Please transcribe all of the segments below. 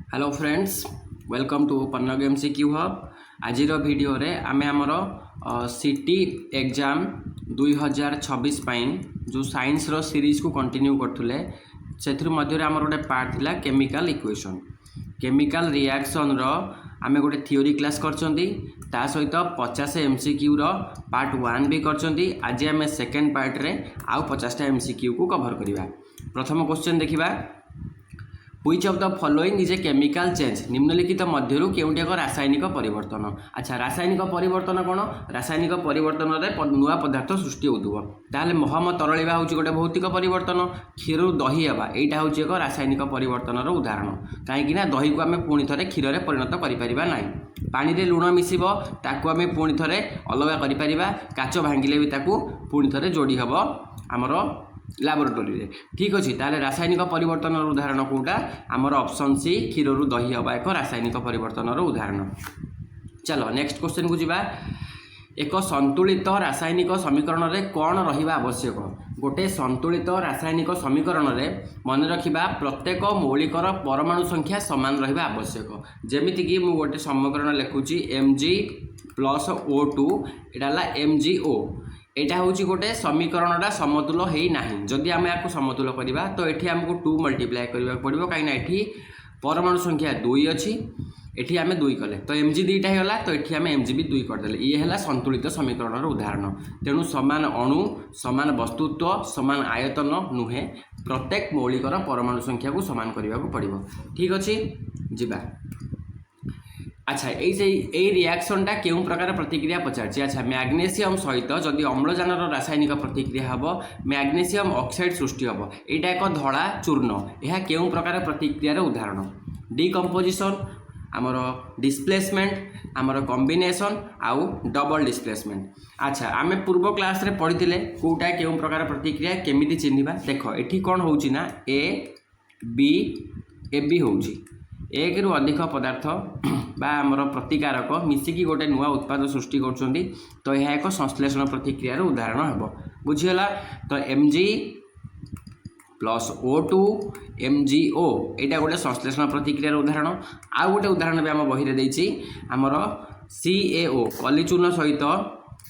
Hello friends, welcome to Pannag MCQ hub. आज video रे आमे आमर सिटी एग्जाम 2026 जो साइंस रो सीरीज को कंटिन्यू करथुले से आमर गोटे पार्ट थिला केमिकल इक्वेशन केमिकल रिएक्शन रो आमे गोटे थ्योरी क्लास करचंदी ता सहित 50 एमसीक्यू रो पार्ट 1 भी करचंदी। आज आमे सेकंड पार्ट रे आउ 50 एमसीक्यू को कवर करिवा। प्रथम क्वेश्चन देखिबा, which of the following is a chemical change. निम्नलिखित मध्यरु केउटी एक रासायनिक परिवर्तन। अच्छा, रासायनिक परिवर्तन कौन? रासायनिक परिवर्तन रे नुआ पदार्थ सृष्टि होतुव। ताले महम तरळिबा होची गोटे भौतिक परिवर्तन। क्षीर दही हेबा एटा होची एक रासायनिक परिवर्तन रो उदाहरण। काहेकि ना दही को आमे पुणी थरे क्षीर रे परिणत करि परिबा नाही। पानी रे लुण मिसिबो ताकू आमे पुणी थरे अलगा करि परिबा। काच भांगिले भी ताकू पुणी थरे जोडी हबो हमरो लैबोरेटरी रे। ठीक अच्छे, ताले रासायनिक परिवर्तन उदाहरण कोटा आमर ऑप्शन सी क्षीर रु दही हवा एक रासायनिक परिवर्तन उदाहरण। चलो नेक्स्ट क्वेश्चन को जीवा। एक संतुलित रासायनिक समीकरण रे कौन रहिबा आवश्यक? गोटे संतुलित रासायनिक समीकरण रे मन रखिबा प्रत्येक मौलिकर परमाणु संख्या समान रहिबा आवश्यक। जेमिति कि मु गोटे समीकरण लिखुची Mg + O2 एटाला MgO। यहाँ हूँ गोटे समीकरणटा समतुल है ना। जदि आम या समतुल करवा तो ये आमको 2 मल्टीप्लाई करने पड़ो, कहीं परमाणु संख्या 2 अच्छी, ये आम 2 कले तो Mg 2टा होगा, तो ये आम Mg भी 2 करदे। ये है संतुलित समीकरण उदाहरण। तेणु समान अणु, समान वस्तुत्व, समान आयतन नुहे, प्रत्येक मौलिकर परमाणु संख्या को समान करने को पड़ो। ठीक अच्छे, जीवा। अच्छा, यही रिएक्शनटा केउं प्रकार प्रतिक्रिया पचार। अच्छा, मैग्नेशियम सहित जदि अम्लजान रासायनिक प्रतिक्रिया हम मैग्नेशियम ऑक्साइड सृष्टि हम। यहाँ एक धड़ा चूर्ण, यह केउं प्रकार प्रतिक्रियार उदाहरण? डिकम्पोजिशन, आमर डिस्प्लेसमेंट, आमर कॉम्बिनेशन आउ डबल डिस्प्लेसमेंट। अच्छा, आम पूर्व क्लास रे पढ़ी कौटा केउं प्रकार प्रतिक्रिया केमिति चिन्हिबा। देख ये कौन होची ना ए बी होची। एक रु अधिक पदार्थ बा आमर प्रतिकारक मिसिकी गोटे नुआ उत्पाद सृष्टि कर, तो यह एक संश्लेषण प्रतिक्रियार उदाहरण हम। बुझीगला? तो Mg + O2 MgO यहाँ गोटे संश्लेषण प्रतिक्रियार उदाहरण। आउ गोटे उदाहरण भी आम बही देछि आमर CaO कलिचूर्ण सहित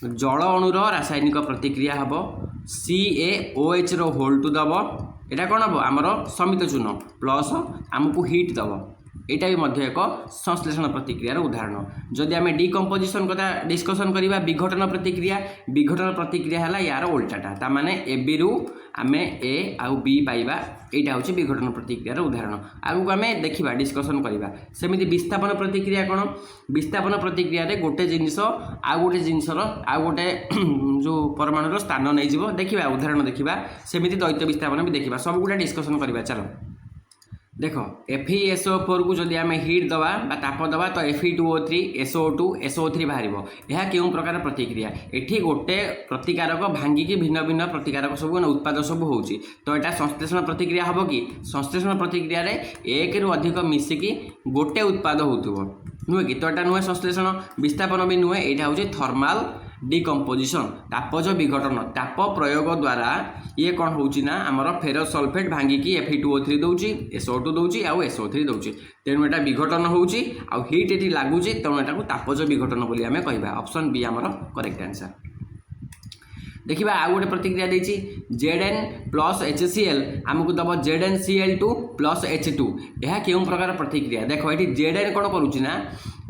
जल अणुर रासायनिक प्रतिक्रिया हम। CaOH रो होल टू दब, यहाँ कौन हम आमर समित चूर्ण प्लस आमको हिट दब। यहाँ भी मध्य एक संश्लेषण प्रतिक्रियार उदाहरण। जदि आम डिकम्पोजिशन कथा डिस्कसन करवा, विघटन प्रतिक्रिया है यार उल्टाटा, ताने AB रु आम ए आउ बी पाइबा। यहाँ हूँ विघटन प्रतिक्रियार उदाहरण। आगू आम देखा डिस्कसन करवा। सेमती विस्थापन प्रतिक्रिया कौन? विस्थापन प्रतिक्रिया रे गोटे जिनिस आउ गोटे जिनसर आउ गोटे जो परमाणुर स्थान नहीं जीव। देखा उदाहरण देखा, सेमती द्वैत विस्थापन भी देखा, सब गुड़ा डिस्कसन करवा। चलो देख, FeSO4 को जदि आम हिट दवा बा ताप दवा तो Fe2O3 SO2 SO3 बाहर। यह केउं प्रकार प्रतिक्रिया? एठी गोटे प्रतिकारक भांगिकी भिन्न भिन्न प्रतिकारक सब उत्पाद सब होची, तो यहाँ संश्लेषण प्रतिक्रिया हम कि? संश्लेषण प्रतिक्रिया रे एक रु अधिक मिसिकी गोटे उत्पाद होतुव नुहे कि? तो यहाँ नुहे संश्लेषण। विस्थापन भी नुहे, यहाँ हूँ थर्माल डिकम्पोजिशन, तापज विघटन। ताप प्रयोग द्वारा ये कौन होची ना आमर फेरस सल्फेट भांगिकी Fe2O3 दौची, SO2 दौची आउ SO3 दौची। तेणु यहाँ विघटन होची आउ हिट ये लगुच, तेणु यहाँ तापज विघटन बोली आमे कहबा। ऑप्शन बी आमर करेक्ट आंसर। देखिबा आउ गोटे प्रतिक्रिया देछि Zn + HCl आमको दब ZnCl2 + H2। यह केउं प्रकार प्रतिक्रिया? देखो ये Zn कौन करुछि ना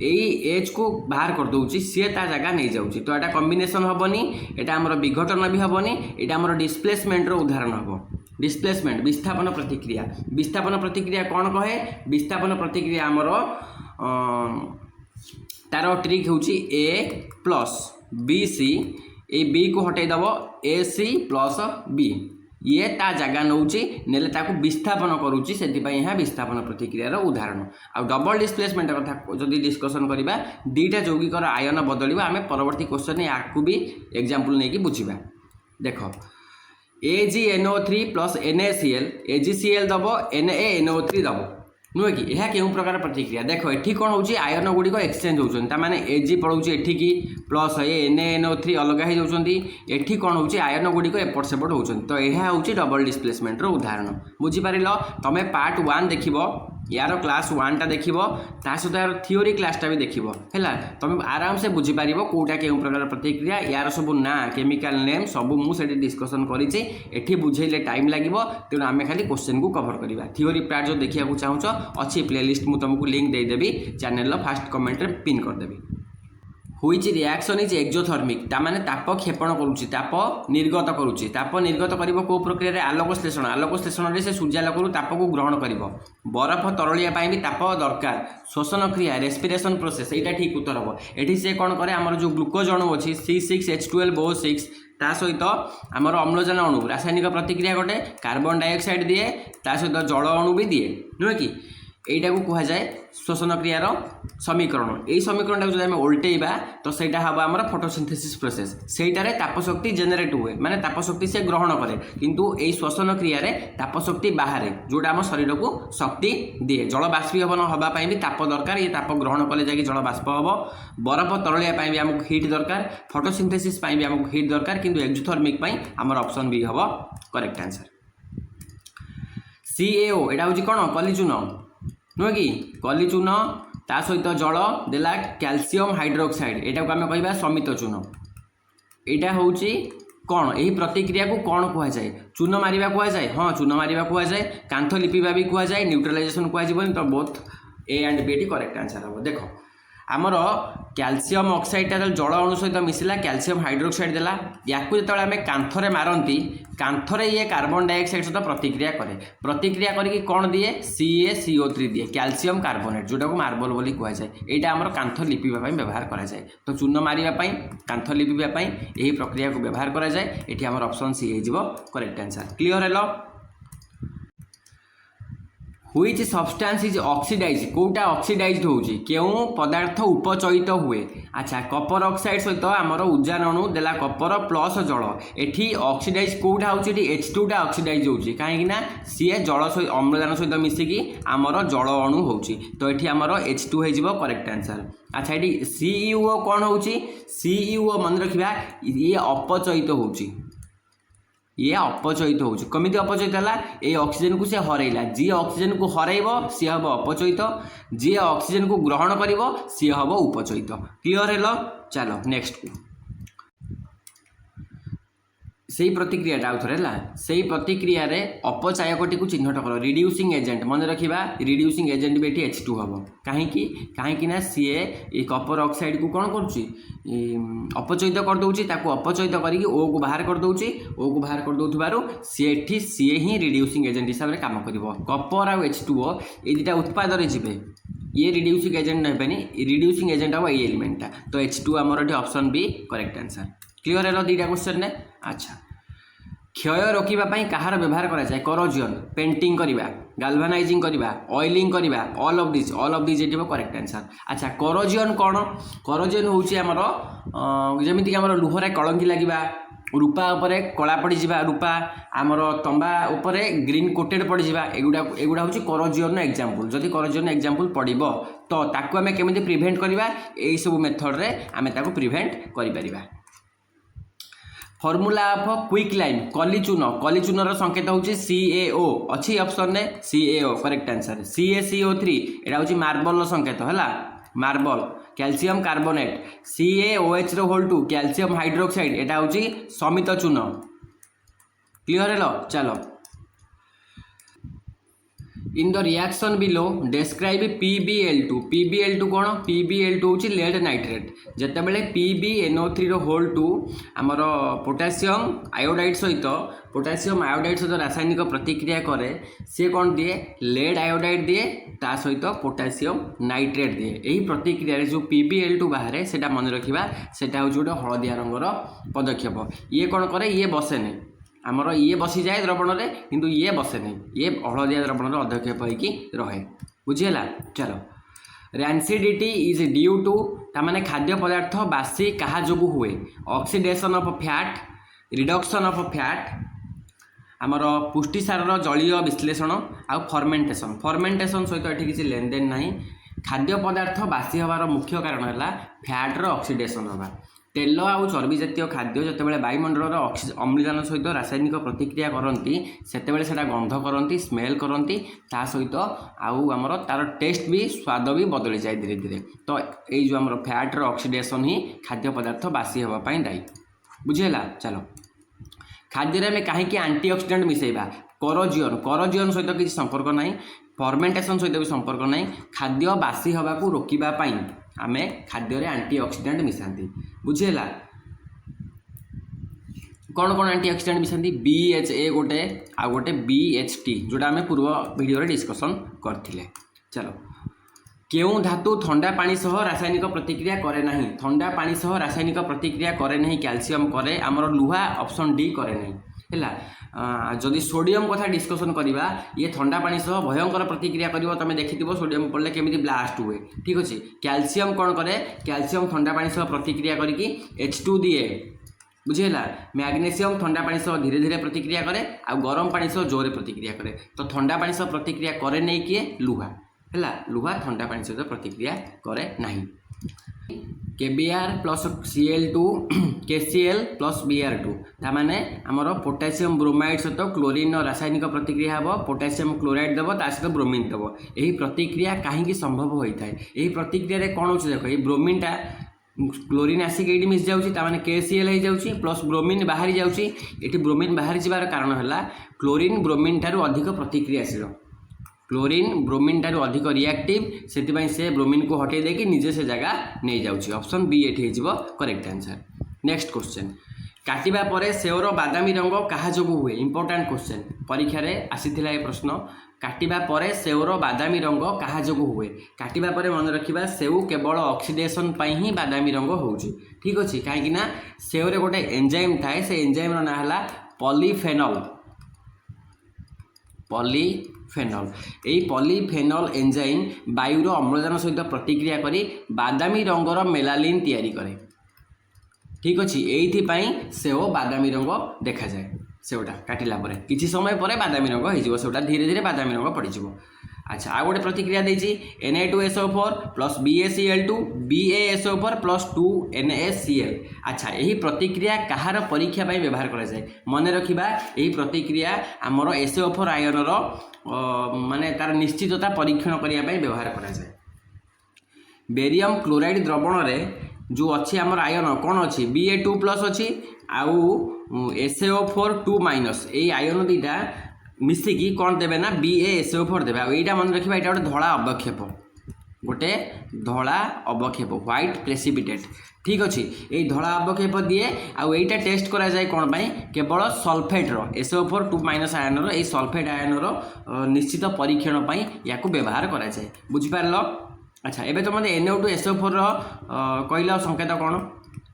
यही H को बाहर कर दउछि, सी ता जगह नहीं जाउछि, तो यहाँ कॉम्बिनेशन हेनी, यहाँ आमर विघटन भी हेनी, यहाँ आमर डिस्प्लेसमेंट उदाहरण हम। डिस्प्लेसमेंट विस्थापन प्रतिक्रिया। विस्थापन प्रतिक्रिया कौन कहे? विस्थापन प्रतिक्रिया आमर तार ट्रिक होछि A+BC, ये बी को हटेदब AC + B, ये ता जगह नौची नेले ताकू विस्थापन करूची, से यहाँ विस्थापन प्रतिक्रियार उदाहरण। आ डबल डिस्प्लेसमेंट कथा जदि डिस्कसन करवा, दुईटा यौगिकर आयन बदल आम परवर्ती क्वेश्चन या भी एग्जांपल नहीं कि बुझा। देख AgNO3 + NaCl, AgCl दब NaNO3 दब नुहे कि? यह केउं प्रकार प्रतिक्रिया? देख ये कौन हो आयन गुड़िक एक्सचेंज होती, Ag पड़ोचे एठिकी प्लस NaNO3 अलग हो जाती, एठी कौन हो आयन गुड़िक एपट सेपट होती, तो यह हूँ डबल डिस्प्लेसमेंट उदाहरण। बुझीपार? तुम पार्ट 1 देख यार क्लास 1 टा देखिब ता सहित यार थियोरी क्लासटा भी देखिब है तुम आराम से बुझीपार कौटा केउं प्रकार प्रतिक्रिया यार सब ना केमिकल नेम सब मुझे डिस्कसन करी बुझेले टाइम लगे तेणु आम खाली क्वेश्चन को कवर करवा थियोरी पार्ट जो देखा चाहूँ अच्छी प्लेलिस्ट मुझे तुमको लिंक देदेवी चैनल फास्ट कमेंट रे पिन करदेवी हुईच रिएक्शन इज एक्जोथर्मिक तामाने ताप क्षेपण करुच्ची ताप निर्गत करिवो को प्रक्रिया रे आलोक श्लेषण रे से सूर्यालोक ताप को ग्रहण करिवो बरफ तरलिया भी ताप दरकार श्वसन क्रिया रेस्पिरेशन प्रोसेस यहाँ ठीक उत्तर हम एठी से कौन करे आमर जो ग्लुकोज अणु अच्छी C6H12O6 ता सहित आमर अम्लजान अणु रासायनिक प्रतिक्रिया गोटे कार्बन डाइऑक्साइड दिए ता सहित जल अणु भी दिए नुहे कि এইটা কুয়া যায় श्वसन क्रियार समीकरण यही समीकरण जो आम उल्टेबा तो सहीटा हम आम फोटोसिंथेसिस प्रोसेस सेटारे तापशक्ति जेनेरेट हुए माने तापशक्ति से ग्रहण करे किंतु यही श्वसन क्रिया तापशक्ति बाहर जोटा आम शरीर को शक्ति दिए जल बाष्पीभवन होगापाई भी ताप दरकार ये ताप ग्रहण कले जाकि जल बाष्प हम बरफ तरलिया भी आमको हिट दरकार फोटोसिंथेसिस भी आमको हिट दरकार किंतु एक्जोथर्मिक आमर ऑप्शन बी हम करेक्ट आंसर CaO यहाँ हूँ कौन कली चून नुह कि कली चून ता सहित जल देला कैल्शियम हाइड्रोक्साइड यहाँ को आम कह समित चून यहाँ हूँ कौन यही प्रतिक्रिया को कौन कह जाए चून मारिबा कह जाए हाँ चून मारिबा कह जाए कांथ लिपिबा भी कह जाए न्यूट्रालाइजेशन कह तो both A and B correct answer हम देख आमर कैल्शियम ऑक्साइड जल अणु सहित मिसला कैल्शियम हाइड्रोक्साइड देला या जो आम कांथरे मारती कांथरे ये कार्बन डाइऑक्साइड सहित प्रतिक्रिया करके कौन दिए CaCO3 दिए कैल्शियम कार्बोनेट जोटा को मार्बल बोली कह जाए यहाँ आम कांथ लिपिबा व्यवहार करा जाए तो चून मारिबा कांथ लिपिबा यही प्रक्रिया को व्यवहार करा जाए ये आम ऑप्शन सी हो करेक्ट आंसर क्लियर है हुईच सब्सटेंस इज ऑक्सीडाइज कोटा ऑक्सीडाइज्ड होउची केउ पदार्थ उपचयित हुए अच्छा कपर ऑक्साइड सहित आमर उजान अणु देला कपर प्लस जल एठी ऑक्सीडाइज कोटा होउची H2 टा ऑक्सीडाइज होउची काहे कि ना सीए जल सहित अम्लजान सहित मिसिकी आमर जल अणु होउची तो एठी आमर H2 हे जिवो करेक्ट आंसर अच्छा एठी CuO कोन होउची CuO मन रखिबा ये अपचयित होउची ये अपचयित हो कमी अपचयित है ये ऑक्सीजन को सी हरैला जी ऑक्सीजन को हरैब सी हम अपचयित जी ऑक्सीजन को ग्रहण कर सी हम उपचयित क्लियर है चलो नेक्स्ट को सही प्रतिक्रिया आउ थे से प्रतिक्रिया रे अपचायकटी को चिन्हट कर रिड्यूसिंग एजेंट मन रखा रिड्यूसिंग एजेंट भी ये H2 हम कहीं सीए कपर ऑक्साइड को कौन करुच्ची अपचयित करदे अपचयित करके O को बाहर करदे O को बाहर करदे सी सीए ही रिड्यूसिंग एजेंट हिसाब से काम कर कपर आउ H2O ये दुटा उत्पाद जी ये रिड्यूसिंग एजेंट नहीं रिड्यूसिंग एजेंट हम ये एलिमेंटा तो H2 आमर option B correct answer clear है दुईटा क्वेश्चन ने अच्छा क्षय रोकवाई कहार व्यवहार करा जाए करोजन पेंटिंग करवा गाल्वानाइजिंग करवा ऑयलिंग करवा ऑल ऑफ दिस ये करेक्ट आंसर अच्छा करोजन कौन करोजन हूँ आमर जमीक आम लुहरे कलंकी लगे रूपा उपरे कला पड़जा रूपा आमर तंबा उपरे ग्रीन कोटेड पड़जा एगुड़ा हूँ करोजन एग्जांपल जदि करोजन एग्जांपल पड़ो तो ताकू आम केमी प्रिभेंट करवा यही सब मेथड रे आम प्रिभेंट कर फॉर्मूला ऑफ क्विक लाइम कलीचून संकेत हूँ CaO अच्छी ऑप्शन ने CaO करेक्ट आंसर CaCO3 यहाँ हूँ मार्बल संकेत है marble calcium carbonate CaOH2 calcium hydroxide यहाँ हूँ समित चून क्लियर है चलो in the reaction below describe PbL2 कौन PbL2 हूँ लेड नाइट्रेट जितेबाला PbNO3 आमर पोटासियम आयोडाइड सहित रासायनिक प्रतिक्रिया करे सी कौन दिए लेड आयोडाइड दिए ता सहित पोटासियम नाइट्रेट दिए यही प्रतिक्रिया जो PbL2 बाहर से मन रखा से हूँ गोटे हलदिया रंगर पदक्षेप ये कौन करे ये बसे नहीं आमर ये बसी जाए द्रवण में किंतु ये बसे नहीं ये हलदिया द्रवण अधक्षेप हो रहे बुझीगला चलो रैंसिडिटी इज ड्यू टू तामाने खाद्य पदार्थ बासी क्या जो हुए oxidation of fat reduction of fat आमर पुष्टिसार जलीय विश्लेषण आउ फर्मेंटेशन सहित ये किसी लेनदेन ना खाद्य पदार्थ बासी हबार मुख्य कारण है फैट्र ऑक्सीडेशन हवा तेल आउ चर्बी जातीय खाद्य जितेबाला वायुमंडल अम्लजान सहित रासायनिक प्रतिक्रिया करती से गंध करती स्मेल करती ता सहित आमर तार टेस्ट भी स्वाद भी बदली जाए धीरे धीरे। तो ये जो आम फैट्र ऑक्सीडेशन ही खाद्य पदार्थ बासी होगापाई दायी। बुझेगा। चलो खाद्य आम कहीं एंटीऑक्सीडेंट मिसेबा करोजियन सहित किसी संपर्क ना फर्मेंटेशन सहित भी संपर्क ना खाद्य बासी होगा रोकवाई आम खाद्य एंटीऑक्सीडेंट मिसाती। बुझेगा। कौन कौन एंटीऑक्सीडेंट मिसाती BHA गोटे आ गोटे BHT जोटा आम पूर्व वीडियो डिस्कसन करथिले। चलो केउं धातु ठंडा पानी सह रासायनिक प्रतिक्रिया करे नहीं ठंडा पानी सह रासायनिक प्रतिक्रिया करे नहीं कैल्शियम करे आमर लुहा ऑप्शन डी करे नहीं है। जदि सोडियम कथा डिस्कसन करवा ये ठंडा पानी सह भयंकर प्रतिक्रिया कर तुम देखि सोडियम पड़े केमी ब्लास्ट हुए ठीक अच्छे। कैल्शियम कौन करे कैल्शियम ठंडा पानी सह प्रतिक्रिया करके H2 दिए। बुझेगा। मैग्नेशियम ठंडा पानी सह धीरे धीरे प्रतिक्रिया करे आ गरम पानी सह जोरे प्रतिक्रिया करे। तो ठंडा पानी सह प्रतिक्रिया करे नहीं किए लुहा है लुहा ठंडा पानी सहित प्रतिक्रिया करे नहीं। KBr plus Cl2 KCl plus Br2 ताने आमर पोटासियम ब्रोमाइड सहित क्लोरीन रासायनिक प्रतिक्रिया हम पोटासियम क्लोराइड देव ता सहित ब्रोमीन देव। यही प्रतिक्रिया कहीं संभव होता है यही प्रतिक्रिया कौन हो देख ये ब्रोमीनटा क्लोरीन आसिक ये मिस जाऊँगी ताने KCl हो जाऊँगी प्लस ब्रोमीन बाहरी जाऊँगी। ये ब्रोमीन बाहरी जबार कारण है क्लोरीन ब्रोमीन ठारू अधिक प्रतिक्रियाशील क्लोरीन ब्रोमीन ठारू अधिक रिएक्टिव से ब्रोमीन को हटे देकी निजे से जगह नहीं जाऊँगी। ऑप्शन बी ये करेक्ट आंसर। नेक्स्ट क्वेश्चन काटिबा परे सेवर बादामी रंग कहा जो हुए इंपोर्टेंट क्वेश्चन परीक्षा रे आसीथिला ये प्रश्न काटिबा परे सेवर बादामी रंग कहा जो हुए काटिबा परे मन रखिबा सेव केवल ऑक्सीडेशन पाई ही बादामी रंग होउची ठीक अच्छे। कहीं सेव रे गोटे एंजाइम थाए से एंजाइम रो ना हला पॉलीफेनॉल यही पॉलीफेनॉल एंजाइम वायुर अम्लजान सहित प्रतिक्रिया करी बादामी रंगर मेलालिन तैयारी करे ठीक अच्छे। यही सेव बादामी रंग देखा जाए सेवटा काटिला परे किछि समय परे बादामी रंग हो सेवटा धीरे धीरे बादामी रंग पड़ीजिवो। अच्छा आ गोटे प्रतिक्रिया देछि Na2SO4 plus BaCl2 BaSO4 plus 2NaCl। अच्छा यही प्रतिक्रिया कहार परीक्षा पाई व्यवहार करा जाए मन रखिबा यही प्रतिक्रिया आमर SO4 आयनर माने तार निश्चितता परीक्षण करने पाई व्यवहार करा जाए। बेरियम क्लोराइड द्रवण रे जो अच्छी आमर आयन कौन अच्छी Ba2 प्लस अच्छी आउ SO4 2 माइनस यही आयन दीटा मिसिकी कौन देवे ना BaSO4 देवे। आईटा मन रखा यहाँ गोटे धला अवक्षेप व्हाइट प्रेसिपिटेट ठीक अच्छे। यही धला अवक्षेप दिए आईटा टेस्ट करा जाए कौन पाई केवल सल्फेट्र SO4 2 माइनस आयनर यही सल्फेट आयनर निश्चित परीक्षण पाई या व्यवहार करा जाए। बुझिपार। अच्छा एबे तो मते Na2SO4 कहला संकेत कौन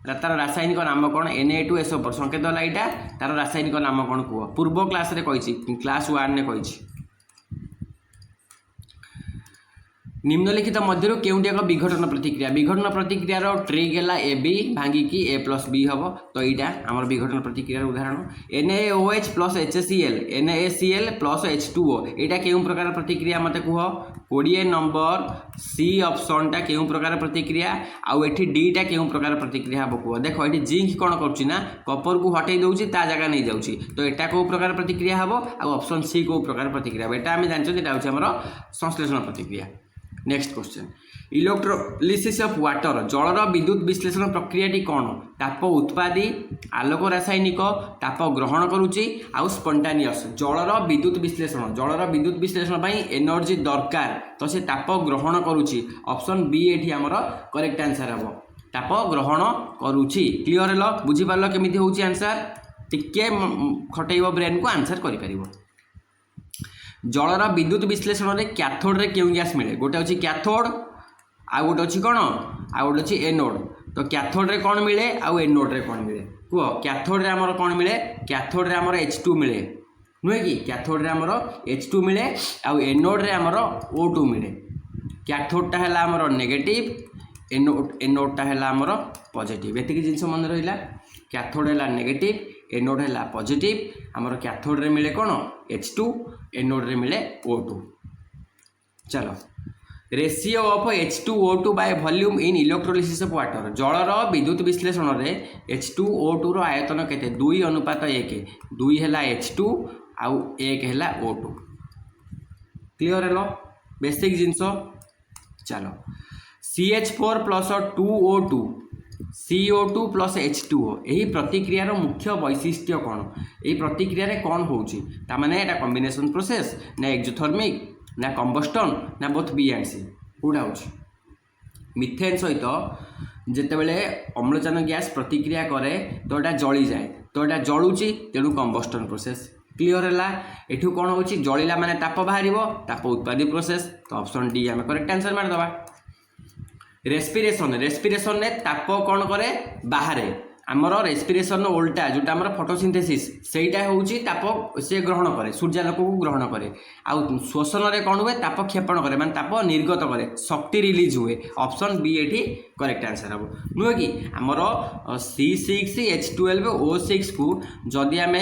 तार रासायनिक नाम कौन Na2SO4 संकेत है यहाँ तार रासायनिक नाम कौन कह पूर्व क्लास रे कही क्लास 1 ने कही। निम्नलिखित मध्य केउंटी एक विघटन प्रतिक्रिया ट्रिग है AB भांगिकी A प्लस B हम तो यहाँ आम विघटन प्रतिक्रियार उदाहरण NaOH plus HCl NaCl plus H2O यहाँ केउं प्रकार प्रतिक्रिया मत कह 20 नंबर C ऑप्शनटा केउं प्रकार प्रतिक्रिया आउ एठी डीटा केउं प्रकार प्रतिक्रिया हम कह देख ये जिंक कौन करुच्ची ना कपर को हटई दूसरी ता जगह नहीं जाऊँगी तो यहाँ कौ प्रकार प्रतिक्रिया हम आउ ऑप्शन सी कौ प्रकार प्रतिक्रिया हम यहाँ आम जानते यहाँ संश्लेषण प्रतिक्रिया। Next question electrolysis of water जलर विद्युत विश्लेषण प्रक्रियाटी कौन ताप उत्पादी आलोक रासायनिक ताप ग्रहण करुच्ची आउ स्पंटानियस जलर विद्युत विश्लेषण पाई एनर्जी दरकार तो से ताप ग्रहण करुच्ची ऑप्शन बी ये आमर करेक्ट आंसर हम ताप ग्रहण करुच्ची। क्लियर है बुझीपार केमी हूँ आंसर टिके खटेब ब्रेन को आंसर कर जलर विद्युत विश्लेषण में कैथोड रे क्यों गैस मिले गोटे अच्छी कैथोड आ गोटे अच्छी कौन आ गोटे अच्छी एनोड तो कैथोड रे कौन मिले आउ एनोड रे कौन मिले कह कैथोड रे आमर कौन मिले कैथोड रे आमर H2 मिले नुहे कि कैथोड रे आमर H2 मिले आउ एनोड रे आमर O2 मिले कैथोडटा है आमर नेगेटिव एनोडटा है आमर पॉजिटिव एतिक जिनस मन रहा कैथोड है नेगेटिव एनोड है पॉजिटिव आमर कैथोड रे मिले कौन H2 एनोड रे मिले O2। चलो ratio of H2O2 by volume in electrolysis of water जलर विद्युत विश्लेषण में H2O2 रो आयतन केते 2:1 2 है H2 आउ 1 है O2 क्लियर है बेसिक जिनस चलो CH4 plus 2O2 CO2 plus H2O यही प्रतिक्रियार मुख्य वैशिष्ट्य कौन यही प्रतिक्रिया रे कौन होची तामाने एटा कॉम्बिनेशन प्रोसेस ना एक्सोथर्मिक ना कंबस्टन ना बोथ बी एंड सी कौटा होची मिथेन सहित जितेबले अम्लजान गैस प्रतिक्रिया करे तो एटा जली जाए तो एटा जलुची तेणु कंबस्टन प्रोसेस क्लियर है एठू कौन होची जलिला माने ताप बाहर ताप उत्पादी प्रोसेस तो ऑप्शन डी आम करेक्ट आंसर मारदबा रेस्पिरेशन ने ताप कौन करे बाहर आमर रेस्पिरेशन उल्टा जोटा आमर फोटोसिंथेसिस सेटा होची ताप से ग्रहण करे सूर्यालोक को ग्रहण करे आउ श्वसन रे कौन हुए ताप क्षेपण करे माने ताप निर्गत करे शक्ति रिलीज हुए ऑप्शन बी एठी करेक्ट आंसर हम नुह कि आमर C6H12O6 को जदि आम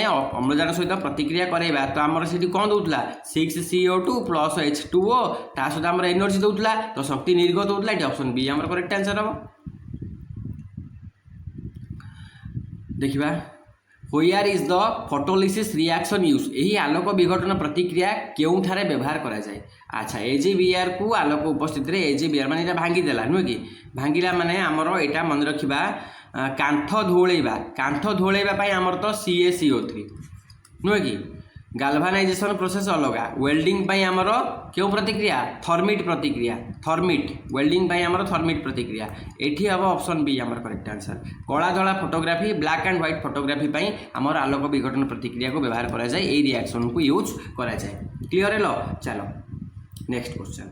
अम्लजान सहित प्रतिक्रिया कराइबा तो आमर से कौन दूला 6CO2 प्लस H2O ता सहित आमर एनर्जी दूला तो शक्ति निर्गत होता है ऑप्शन बी आमर करेक्ट आंसर हम देखिबा where is the photolysis reaction use यही आलोक विघटन प्रतिक्रिया केउं ठारे व्यवहार करा जाए अच्छा AgBr को आलोक उपस्थित रे AgBr माने एटा भांगी देला नुह कि भांगिला माने हमरो एटा मन रखिबा कांथ धोळेबा पई हमर तो CaCO3 नुह कि गाल्वानाइजेशन प्रोसेस अलग वेल्डिंग पाई आमर क्यों प्रतिक्रिया थर्मिट वेल्डिंग पाई आमर थर्मिट प्रतिक्रिया एठी हम ऑप्शन बी आमर करेक्ट आंसर कला धला photography black and white photography पाई आमर आलोक विघटन प्रतिक्रिया को व्यवहार करा जाए ए रिएक्शन को यूज करा जाए क्लियर है चलो नेक्स्ट क्वेश्चन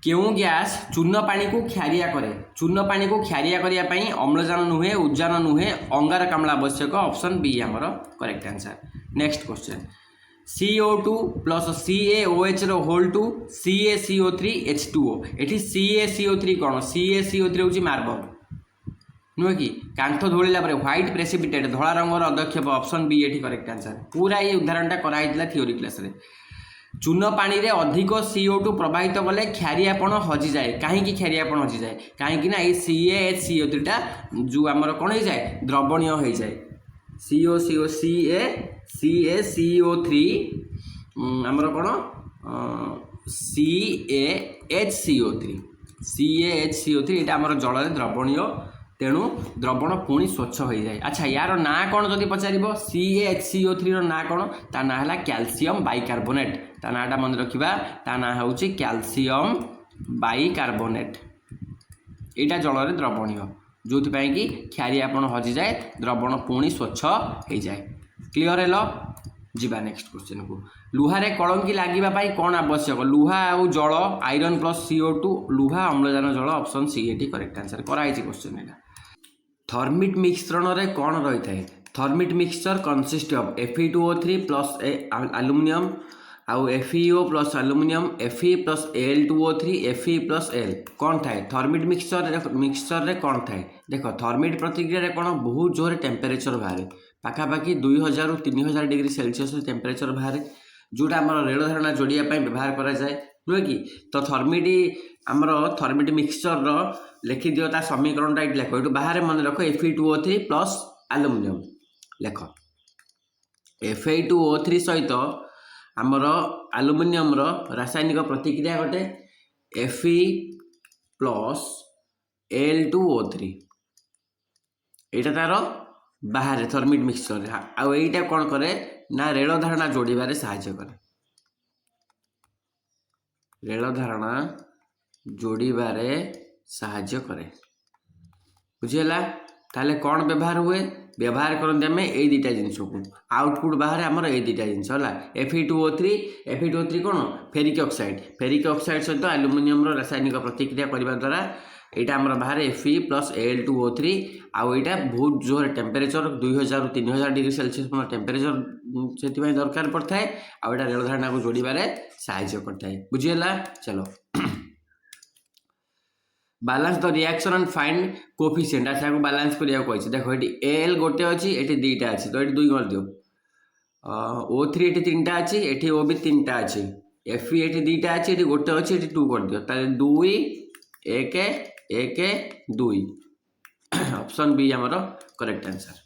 क्यों गैस चूर्ण पानी को क्षारिया करे चूर्ण पानी को क्षारिया करिया पई अम्लजान नुहे उद्जान नुहे अंगारकाम्ल आवश्यक ऑप्शन बी आमर correct answer next question CO2 plus CaOH रो होल टू CaCO3 H2O एठी CaCO3 कौन CaCO3 होची मार्बल नुहे कि कांथ धोलिला परे व्हाइट प्रेसिपिटेट धला रंगर अदक्षेप ऑप्शन बी एठी करेक्ट आंसर पूरा ये उदाहरणटा कराइतला थ्योरी क्लास रे चूर्ण पानी रे अधिक CO2 प्रवाहित गले क्षारियापण हजि जाए कहीं क्षारियापण हजि जाए कहीं ना ये CaHCO3 टा जो आमर कौन हो जाए द्रवणीय हो जाए CaCO3 आमर कौन CaHCO3 यहाँ आमर जल द्रवणीय तेणु द्रवण पुणी स्वच्छ हो जाए अच्छा यार ना कौन जदि पचार CaHCO3 रो ना कौन ता ना है कैल्शियम बाइकार्बोनेट ता नाटा मन रखा ता ना हूँ कैल्शियम बाइकार्बोनेट यहाँ जल द्रवणीय जो कि क्षारियापण हजि जाए द्रवण पुणी स्वच्छ हो जाए क्लियर है जीवा नेक्स्ट क्वेश्चन को लुहारे कलंकी लगे कौन आवश्यक लुहा आउ जल आयरन प्लस CO2 लुहा अम्लजान जल ऑप्शन सी एटी करेक्ट आंसर कराई क्वेश्चन है थर्मिट मिश्रण रे कौन रही है thermite mixture consist of Fe2O3 plus aluminium आउ FeO plus aluminium Fe plus Al2O3 Fe plus L कौन थाए थर्मिट मिक्सचर रे कौन थाए देख थर्मिट प्रतिक्रिया रे कौन बहुत जोर टेम्परेचर बाहर पाखापाखि 2000 ରୁ 3000 डिग्री सेल्सियस टेम्परेचर बाहर जोटा आम रेल धारणा जोड़िया व्यवहार करा जाए नुहे कि तो थर्मिट आमर थर्मिट मिक्सचर लिखि दियो ता समीकरण ये लेख ये बाहर मन रख Fe2O3 प्लस एल्युमिनियम लेख Fe2O3 सहित आमर एल्युमिनियम रासायनिक प्रतिक्रिया गोटे Fe प्लस Al2O3 यहाँ तार बाहर थर्मिट मिक्सचर आईटा कौन करे ना रेल धारणा जोड़बारे साहाय्य करे रेल धारणा जोड़बारे साहाय्य करे बुझीगला ताले कौन व्यवहार हुए व्यवहार करते आम ये दुटा जिनस को आउटपुट बाहर आमर ये दुटा जिनस है Fe2O3 कौन फेरिक ऑक्साइड सहित एल्युमिनियम रासायनिक प्रतिक्रिया करने द्वारा यहाँ आमर बाहर Fe प्लस Al2O3 आउ यहाँ बहुत जोर टेम्परेचर 2000 ରୁ 3000 डिग्री सेल्सियस टेम्परेचर से दरकार पड़ता है आउ यहाँ रेल धारणा को जोड़बारे साहाय्य करता है बुझीगला चलो balance the reaction and find coefficient अच्छा को बैलेंस करिया कहि देखो ये Al गोटे अच्छी ये दुईटा अच्छी तो ये दुई कर दियो O3 ये तीन टा अच्छी ये O भी तीन टा अच्छी Fe एटी दीटा अच्छी ये गोटे अच्छी ये 2 कर दियो ताले 2 1 1 2 ऑप्शन बी आमर करेक्ट आंसर।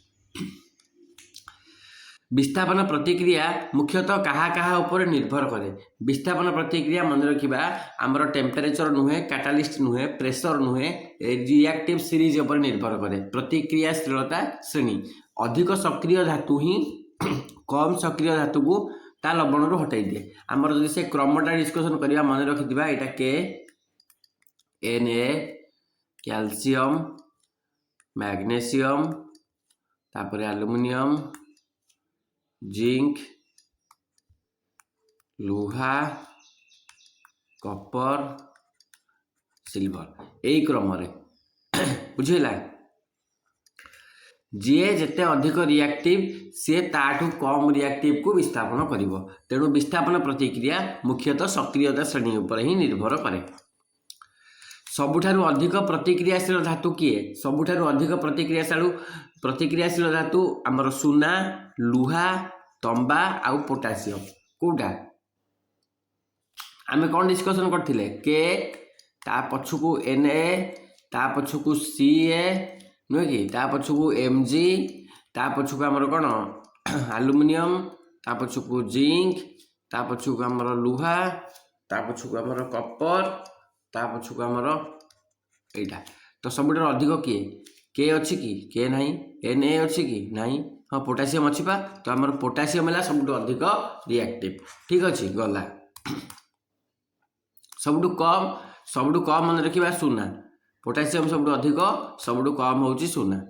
विस्थापन प्रतिक्रिया मुख्यतः कहा कहा उपर निर्भर करे। विस्थापन प्रतिक्रिया मन रखिबा आमर टेम्परेचर नुहे कैटालिस्ट नुहे प्रेशर नुहे रिएक्टिव सीरीज उपर निर्भर करे। प्रतिक्रियाशीलता श्रेणी अधिक सक्रिय धातु ही कम सक्रिय धातु को ता लवण रू हटाई दिए। आमर जदि से क्रमटा डिस्कशन करबा मन रखिथिबा एटा के Na कैल्शियम मैग्नेशियम तापर एल्युमिनियम जिंक लुहा कॉपर सिल्वर यही क्रम बुझेगा। जी जिते अधिक रिएक्टिव सी ताठू कम रिएक्टिव को विस्थापन करिवो। तेणु विस्थापन प्रतिक्रिया मुख्यतः सक्रियता श्रेणी उपर ही निर्भर करे। सबुठारु अधिक प्रतिक्रियाशील धातु किए? सबुठारु अधिक प्रतिक्रियाशील धातु आमर सुना लुहा तंबा आउ पोटासियम। कोटा आमे कौन डिस्कशन करथिले के ता पछुकू Na ता पछुकू Ca नुहे कि ता पछुकू Mg ता पछुकू आमर कौन एल्युमिनियम ता पछुकू जिंक ता पछुकू आमर लुहा ता पछुकू आमर कॉपर ता पछुकू आमर एटा। तो सबुठारु अधिक किए के अछि कि के नाही Na अछि कि नाही हाँ पोटासियम अच्छी पा। तो आमर पोटासियम है सब अधिक रिएक्टिव। ठीक अच्छे गला सबुठु कम मन रखा सुना पोटासियम सब अधिक सबुठु कम होची सुना।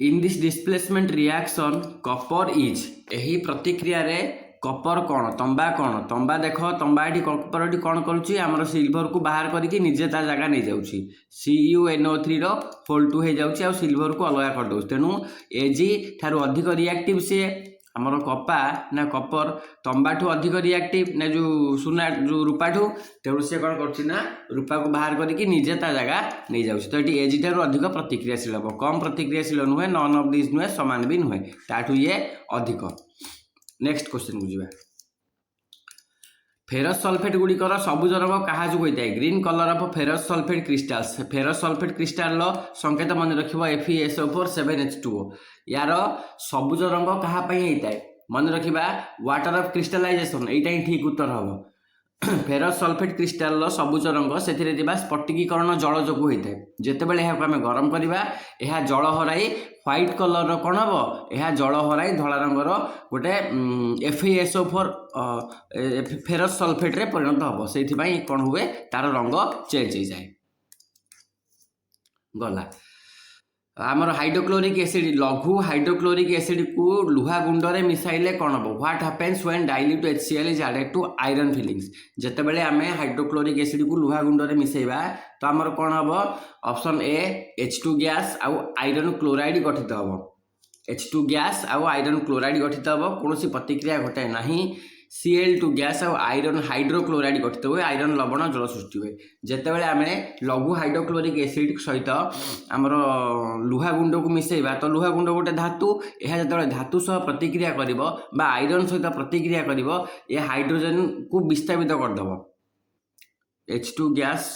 In this displacement reaction copper is यही प्रतिक्रिया रे कॉपर कौन तंबा कौन तंबा देख तंबा ये कॉपर ये कौन करुच्ची आमर सिल्वर को बाहर करके निजे ता जगह नहीं जाऊँगी CuNO3 रो हो जाऊँगी आ सिल्वर को अलग कर दौर। तेणु Ag ठारू अधिक रिएक्टिव सी आमर कपा ना कॉपर तंबा ठू अधिक रिएक्टिव ना जो सुना जो रूपा ठू। तेणु सी कौन कर रूपा को बाहर करके निजे ता जगह नहीं जाऊँगी। तो ये Ag ठारू अधिक प्रतिक्रियाशील हम कम प्रतिक्रियाशील नुहे नन ऑफ दिस नुहे सामान भी नुहे ताठू ये अधिक। नेक्स्ट क्वेश्चन को जीवा। फेरस सल्फेट गुड़िकर सबुज रंग क्या जो होता है? Green colour of ferrous sulphate crystals. Ferrous sulphate crystal संकेत मन रखिबो FeSO4 7H2O। यार सबुज रंग क्या होता है मन रखिबा वाटर ऑफ क्रिस्टलाइजेशन एटा ही ठीक उत्तर हम। फेरस सल्फेट क्रिस्टाल सबुज रंग से स्फटिकीकरण जल जो होता है। जितेबाला यहाँ आम गरम करवा यह जल हराई व्हाइट कलर कौन हम यह जल हराई धला रंगर गोटे FeSO4 फेरस सल्फेट रे परिणत हम से कौन हुए तार रंग चेंज हो जाए। गला आमर हाइड्रोक्लोरिक एसिड लघु हाइड्रोक्लोरिक एसिड को लुहा गुंडे मिसाइले कौन हम what happens when dilute HCl is added to iron filings. जितेबाला आम हाइड्रोक्लोरिक एसिड को लुहा गुंडे मिसेबा तो आमर कौन हम ऑप्शन ए H2 गैस आउ आयरन क्लोराइड गठित हम। H2 गैस आउ आयरन क्लोराइड गठित हम कौन प्रतिक्रिया घटाए ना। Cl2 गैस और आयरन हाइड्रोक्लोराइड गठित हुए आयरन लवण जल सृष्टि हुए। जितेबाला आम लघु हाइड्रोक्लोरिक एसिड सहित आमर लुहा गुंड को मिसेबा तो लुहा गुंड गोटे धातु यह जो धातु सह प्रतिक्रिया कर आयरन सहित प्रतिक्रिया कर यह हाइड्रोजन को विस्थापित करदेव H2 गैस।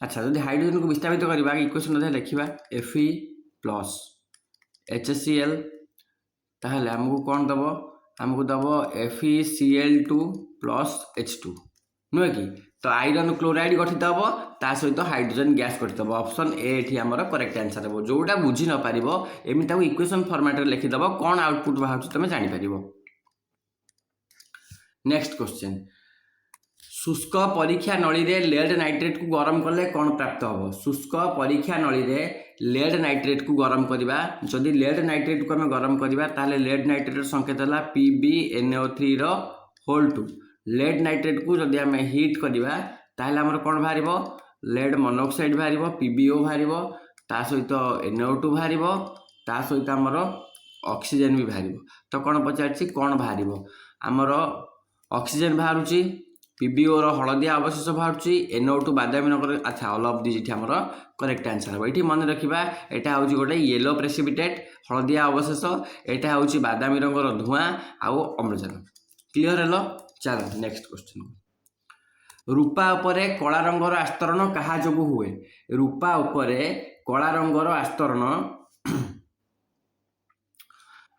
अच्छा जब हाइड्रोजन को विस्थापित करवा इक्वेशन लिखा Fe प्लस HCl ताहले आमको कौन दब आमको दब FeCl2 प्लस H2 नुहे कि। तो आयरन क्लोराइड गठित हम ता सहित हाइड्रोजन गैस गठित हम। ऑप्शन ए ये आमर करेक्ट आंसर हम। जोटा बुझी न पार एमती इक्वेशन फॉर्मेट लिखिदेव कौन आउटपुट बाहर तुम जापर। नेक्स्ट क्वेश्चन शुष्क परीक्षा नली रे लेड नाइट्रेट को गरम कले कौन प्राप्त हम? शुष्क परीक्षा नली रे लेड नाइट्रेट को गरम करवा जदि लेड नाइट्रेट को आम गरम करवा ताले लेड नाइट्रेट संकेत है PbNO3 होल 2। लेड नाइट्रेट को जदि आम हिट करवा ताले आमर कौन बाहर लेड मोनोक्साइड बाहर PbO बाहर ता सहित NO2 बाहर ता सहित आमर ऑक्सीजन भी बाहर। तो कौन पचार कौन बाहर आमर ऑक्सीजन बाहर PbO हलदिया अवशेष बाहर NO2 बादामी नगर। अच्छा ऑल ऑफ दिस आमर करेक्ट आंसर हम। ये मन रखा यहाँ हूँ गोटे येलो प्रेसिपिटेट हलदिया अवशेष यहाँ हूँ बादामी रंगर धुआं आउ अम्लजान। क्लीयर है चलो नेक्स्ट क्वेश्चन। रूपा उपरे कला रंगर आस्तरण कहा जोगु हुए? रूपा उपरे कला रंगर आस्तरण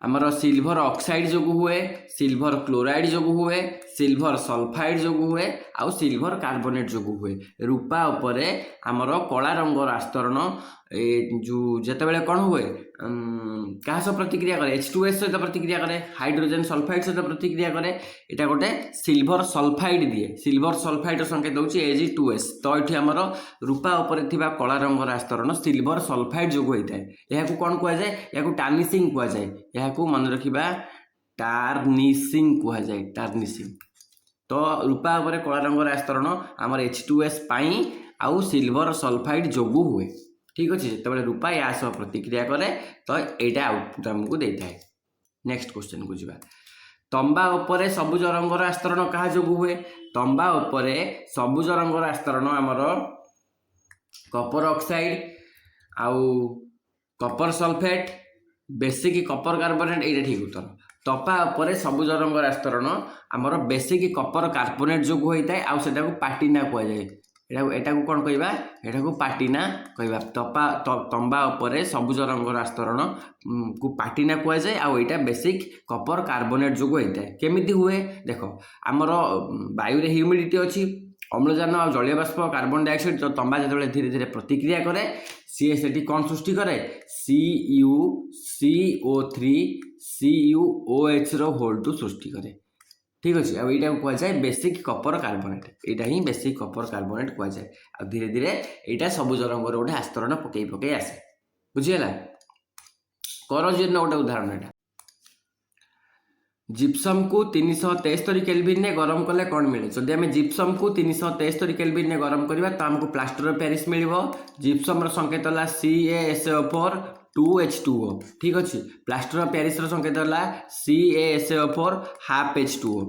आमर सिल्वर ऑक्साइड जोगु हुए, सिल्वर क्लोराइड जोगु हुए, सिल्वर सल्फाइड जोगु हुए, आउ सिल्वर कार्बोनेट जोगु हुए। रूपा उपरे आमर कला रंगर आस्तरण जो जितेबाला कौन हुए क्या सह प्रतिक्रिया करे? H2S सहित प्रतिक्रिया करे, हाइड्रोजन सल्फाइड सहित प्रतिक्रिया करे। यहाँ गोटे सिल्वर सल्फाइड दिए, सिल्वर सल्फाइड संकेत होची Ag2S। तो ये आमर रूपा उपरे थिबा कला रंगर आस्तरण सिल्वर सल्फाइड जोगु होता है। यहाँ कौन कह जाए? यहाँ टार्निशिंग कह जाए। यहाँ मन रखा टार्निशिंग कह जाए, टार्निशिंग। तो रूपा उपरे कला रंगर आस्तरण आमर H2S पाई आउ सिल्वर सल्फाइड जोगु हुए। ठीक अच्छे, जो रूपा या सह प्रतिक्रिया करे तो यहाँ आउटपुट आमको देता है। नेक्स्ट क्वेश्चन को जीवा। तंबा उपरे सबुज रंगर आस्तरण कहा जोगु हुए? तंबा उपरे सबुज रंगर आस्तरण आमर कपर ऑक्साइड आउ Kapoor sulphate basic Kapoor carbonate, ये ठीक उत्तर। तपा उपरे सबुज रंगर आस्तरण आमर बेसिक कपर कार्बोनेट जो होता है, आउ सेटा को पाटिना कह जाए। एटा को कौन कहबा? एटा को पाटिना कहबा। तंबा उपरे सबुज रंगर आस्तरण को पाटिना कह जाए, आउ एटा बेसिक कपर कार्बोनेट जो होता है। केमिति हुए देख, आमर वायु रे ह्यूमिडिटी अच्छी, अम्लजान और जलीय बाष्प कार्बन डाइऑक्साइड, तो तंबा जो धीरे धीरे प्रतिक्रिया करे सी से कौन सृष्टि करे? CuCO3 CuOH रो सृष्टि करे। ठीक अच्छे, आईटा कह जाए बेसिक कपर कार्बोनेट। यहाँ ही बेसिक कपर कार्बोनेट कह जाए। आ धीरे धीरे यहाँ सबुज रंगर गोटे आस्तरण पकई पकई आसे। बुझीगला? करजन गोटे उदाहरण यहाँ। जिप्सम को 373 केल्विन ने गरम कले कौन मिले? जदि आम जिप्सम को 373 केल्विन ने गरम करवा तो आमको प्लास्टर ऑफ पेरिस मिलिबो। जिप्सम संकेत है CaSO4 2H2O। ठीक अच्छे, प्लास्टर ऑफ पेरिस संकेत है CaSO4 हाफ H2O।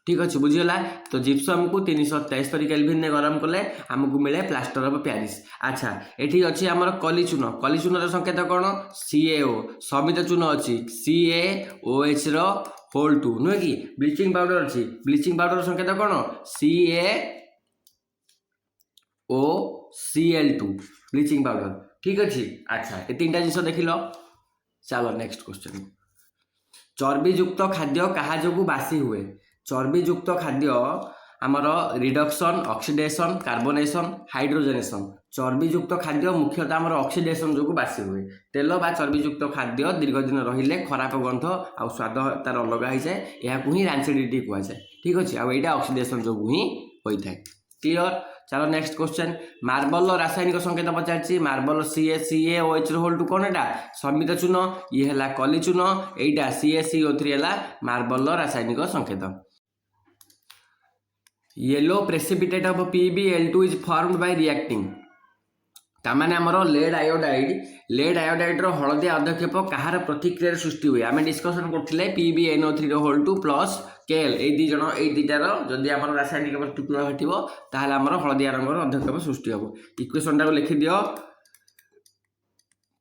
ठीक अच्छे, बुझीगला? तो जिप्सम को 373 केल्विन ने गरम कले आमको मिले प्लास्टर ऑफ पेरिस। अच्छा, ये अच्छी आमर कली चून, कली चूनर संकेत कौन? CaO। समित चून अच्छी CaOH होल 2 नुहे कि? ब्लीचिंग पाउडर अच्छी, ब्लीचिंग पाउडर संकेत कौन? CaOCl2 bleaching powder. ठीक अच्छे। अच्छा, ये तीन जिन देख लो। चलो नेक्स्ट क्वेश्चन। चर्बीयुक्त खाद्य कहा जोगु बासी हुए? चर्बीयुक्त खाद्य आमर रिडक्शन, ऑक्सीडेशन, कार्बोनेशन, हाइड्रोजनेशन। चर्बीयुक्त खाद्य मुख्यतः आमर ऑक्सीडेशन जो बासी हुए। तेल बा चर्बीयुक्त खाद्य दीर्घ दिन रहिले खराब गंध आ स्वाद तार अलग हो जाए, यह ही रांसिडिटी कह जाए। ठीक अच्छे, आईटा ऑक्सीडेशन जो ही होता है। क्लियर? चलो नेक्स्ट क्वेश्चन। मार्बल रासायनिक संकेत पचार। मार्बल CaCaOH होल 2 कौन? एटा समित चून, ये है कली चून, यहीटा CaCO3 है मार्बल रासायनिक संकेत। Yellow precipitate of PbL2 is formed by reacting. तामाने आमर लेड आयोडाइड रो हलदिया अधक्षेप कहार प्रतिक्रिया सृष्टि हुए? आम डिस्कसन करते PbNO3 होल 2 प्लस केल, ये दी जन ये दुटार जदि आम रासायनिक प्रतिक्रिया घटो ताहले आमर हलदिया रंगर अधक्षेप सृष्टि हम। इक्वेशन टाक लिखि दियो,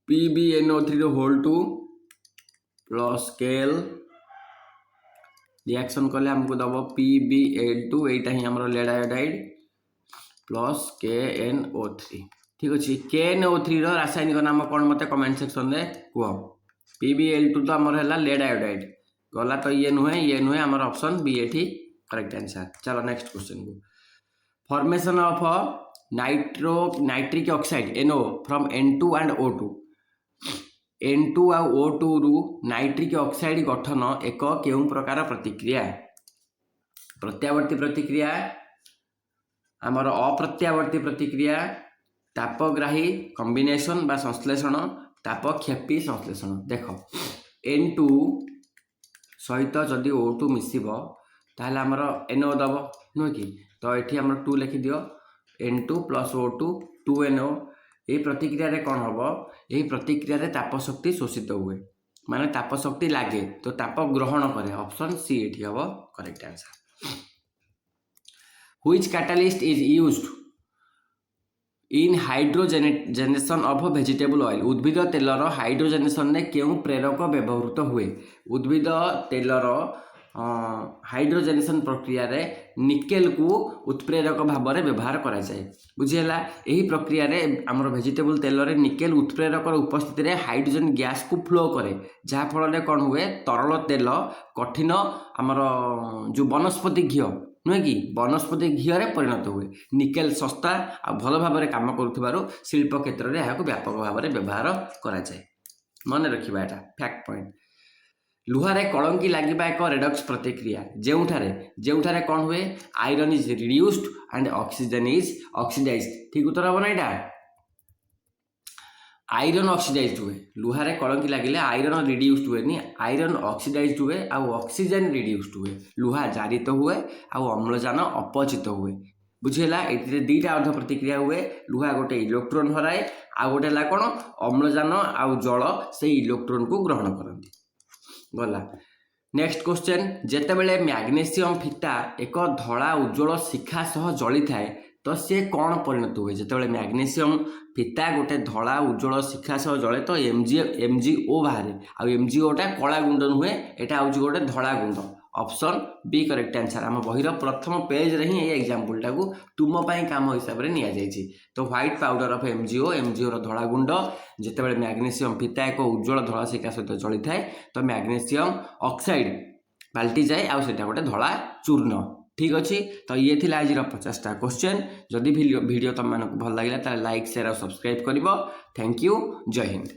PbNO3 होल 2 प्लस केल रिएक्शन कले हमको दब PbL2, यहीटा ही आमर लेड आयोडाइड प्लस KNO3। ठीक अच्छे, KNO3 रो रासायनिक नाम कौन मत कमेंट सेक्शन में कह। PbL2 तो आमर है लेड आयोडाइड गला, तो ये नुहे आमर ऑप्शन बी ये करेक्ट आंसर। चलो नेक्स्ट क्वेश्चन को। Formation of nitric oxide NO from N2 and O2। N2 आ O2 रु नाइट्रिक ऑक्साइड गठन एक केउं प्रकार प्रतिक्रिया? प्रत्यावर्ती प्रतिक्रिया, आमर अप्रत्यावर्ती प्रतिक्रिया, तापग्राही कॉम्बिनेशन बा संश्लेषण, तापक्षेपी संश्लेषण। देख N2 सहित जदि O2 मिसिब ताहले आमर NO दब नुह कि? तो ये आम 2 लिखि दियो, N2 प्लस O2 2NO। यही प्रतिक्रिया रे कौन हम? यही प्रतिक्रिया रे ताप शक्ति शोषित हुए, माने ताप शक्ति लगे तो ताप ग्रहण करे। ऑप्शन सी ये हम correct answer. Which catalyst is used in hydrogenation of vegetable oil? उद्भिद तेलर हाइड्रोजेनेशन ने केउं प्रेरक व्यवहृत हुए? उद्भिद तेलर हाइड्रोजेनेशन प्रक्रिया रे निकेल को उत्प्रेरक भाव में व्यवहार करा जाए बुझीला। यही प्रक्रिया रे हमर वेजिटेबल तेल रे निकेल उत्प्रेरक उपस्थिति रे हाइड्रोजन गैस को फ्लो करे जहाँ फल कौन हुए तरल तेल कठिन आमर जो वनस्पति घी नुहे कि वनस्पति घी रे परिणत हुए। निकेल सस्ता आ भल भाव में काम करुथिबारु शिल्प क्षेत्र में यहाँ व्यापक भाव में व्यवहार करा जाए। मन रखिबा एटा फैक्ट पॉइंट। लुहारे कलंकी लगे एक रेडक्स प्रतिक्रिया जेउठारे कौन हुए iron is reduced and oxygen is oxidised. ठीक उत्तर हम ना यहाँ आयरन ऑक्सीडाइज्ड हुए। लुहारे कलंकी लगे आयरन रिड्यूस्ड हुए नी आयरन ऑक्सीडाइज्ड हुए आउ ऑक्सीजन रिड्यूस्ड हुए। लुहा जारित हुए आउ अम्लजान अपचित हुए बुझेगा। ये दीटा अर्ध प्रतिक्रिया हुए। लुहा गोटे इलेक्ट्रोन हराए आ गोटे है कौन अम्लजान आउ जल से इलेक्ट्रोन को ग्रहण करती गला। नेक्स्ट क्वेश्चन जेतेबेले मैग्नेशियम फिता एक धड़ा उज्जवल शिखा सह जली थाए तो सी कौन परिणत हुए। जेतेबेले मैग्नेशियम फिता गोटे धड़ा उज्जवल शिखा सह जले तो एमजीओ बाहर आ एमजीओटा कला गुंड नुहे एटा हूँ गोटे धड़ा गुंड। Option B correct answer. आम बहीर प्रथम पेज रे ही एग्जांपल टाकू तुम काम हिसाब से नि तो व्हाइट पाउडर ऑफ एमजीओ रो धड़ा गुंड जितेबाला मैग्नेशियम फिता एक उज्जवल धड़ा शिखा सहित जली थाए तो मैग्नेशियम ऑक्साइड पलटि जाए आउ सेटा गोटे धड़ा चूर्ण। ठीक अच्छे तो ये थी आज 50टा क्वेश्चन। जदि वीडियो तुम भल लगे लाइक शेयर और सब्सक्राइब कर। Thank you. जय हिंद।